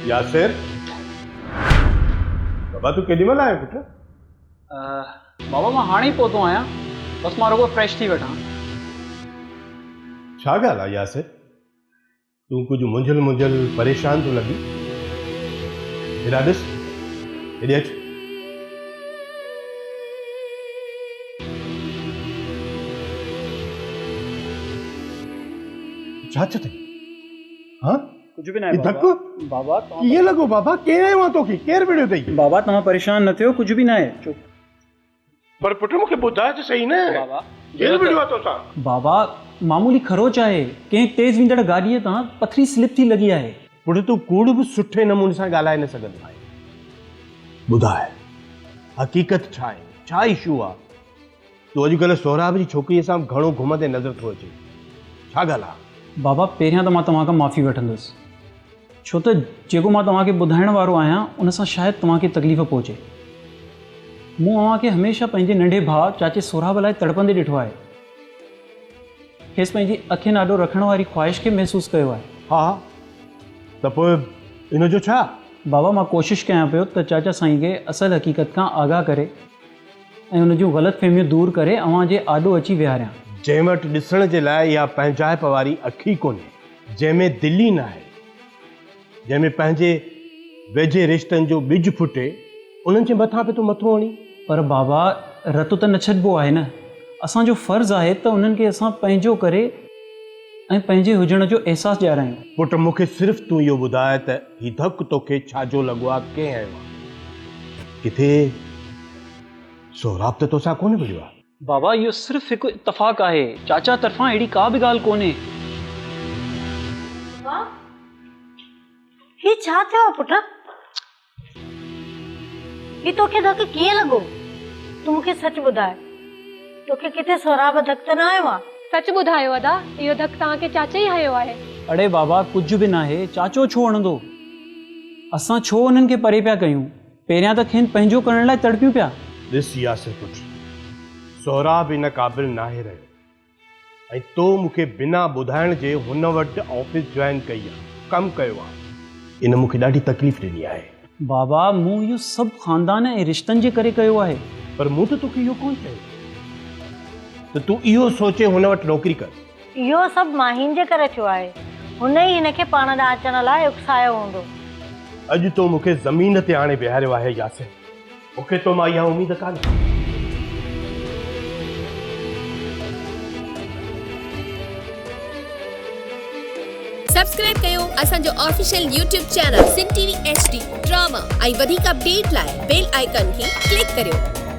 यासिर बाबा तू केॾी महिल आयो पुट? बाबा मां हाणे ई पहुतो आहियां, बस मां रुगो फ्रेश थी वेठां। छा ॻाल्हि आहे यासिर? तूं कुझु मुंझल परेशान थो लॻी। हेॾा ॾिस, हेॾे अच। छा थियो अथई? हाँ कुछ भी ना ये बाबा। धक्को? बाबा कीअं लॻो बाबा? केरु आयो आहे तोखे? केरु विड़ियो अथई? बाबा तव्हां परेशान न थियो, कुछ भी ना आहे। चुप। पर पुट मूंखे ॿुधाए त सही न। बाबा केरु विड़ियो आहे तोसां? बाबा मामूली खरोच आहे, कंहिं तेज़ वेंदड़ गाॾीअ तां पथरी स्लिप थी लॻी आहे। पुट तूं कूड़ बि सुठे नमूने सां ॻाल्हाए न सघंदो आहे। ॿुधाए हक़ीक़त छा आहे? छा इशू आहे? तूं अॼुकल्ह सोहराब जी छोकिरीअ सां घणो घुमंदे नज़र थो अचे। छा ॻाल्हि आहे? बाबा पहिरियां त मां तव्हां खां माफ़ी वठंदुसि, छो त जेको मां तव्हांखे ॿुधाइण वारो आहियां उन सां शायदि तव्हांखे तकलीफ़ पहुचे। मूं तव्हांखे हमेशह पंहिंजे नंढे भाउ चाचे सोहराब लाइ तड़पंदे ॾिठो आहे। खेसि पंहिंजी अखियुनि आॾो रखण वारी ख़्वाहिश खे महसूसु कयो आहे। हा त पोइ इन जो छा? बाबा मां कोशिशि कयां पियो त चाचा साईं खे असल हक़ीक़त खां आगाह करे ऐं उन जूं ग़लतफ़हमियूं दूरि करे अव्हां जे आॾो अची विहारियां। जंहिं वटि ॾिसण जे लाइ या पंहिंजाइप वारी अखी कोन्हे, जंहिंमें दिलि ई न आहे, जंहिंमें पंहिंजे वेझे रिश्तनि जो ॿिज फुटे, उन्हनि जे मथां पे तूं मथो हणी। पर बाबा रतो त न छॾिबो आहे न। असांजो फ़र्ज़ु आहे त उन्हनि खे असां पंहिंजो करे ऐं पंहिंजे हुजण जो अहसासु ॾियारायूं। पुट मूंखे सिर्फ़ु तूं इहो ॿुधाए त हीउ धकु तोखे छाजो लॻो आहे, कंहिं आयो आहे? किथे सोहराब त तोसां कोन विड़ियो आहे? बाबा इहो सिर्फ़ु हिकु इत्तफ़ाक़ आहे, चाचा तरफ़ां अहिड़ी का बि ॻाल्हि कोन्हे। ही छा थियो आहे पुट? ही तोखे धक कीअं लॻो? तूं मूंखे सच ॿुधाए, तोखे किथे सोहराब धक त न आयो आहे? सच ॿुधायो अदा, इहो धक तव्हांखे चाचा ई हयो आहे। अड़े बाबा कुझु बि न आहे, चाचो छो हणंदो? असां छो उन्हनि खे परे पिया कयूं? पहिरियां त खेनि पंहिंजो करण लाइ तड़पियूं पिया। ॾिस यासिर पुट, सोहराब इन क़ाबिल नाहे रहियो ऐं तो मूंखे बिना ॿुधाइण जे हुन वटि ऑफिस जॉइन कई आहे, कमु कयो आहे। इन मूंखे ॾाढी तकलीफ़ ॾिनी आहे। बाबा मूं इहो सभु ख़ानदान ऐं रिश्तनि जे करे कयो आहे। पर मूं त तोखे इहो कोन चयो त तूं इहो सोचे हुन वटि नौकिरी कर। इहो सभु माहीन जे करे थियो आहे। हुन ई हिनखे पाण ॾांहुं अचण लाइ उकसायो हूंदो। अॼु तो मूंखे ज़मीन ते आणे बीहारियो आहे यासिर। मूंखे तो मां इहा उमेद कान्हे। सब्सक्राइब कयो असांजो official YouTube channel Sindh TV HD drama ऐं वधीक अपडेट लाइ बेल आइकन खे क्लिक करियो।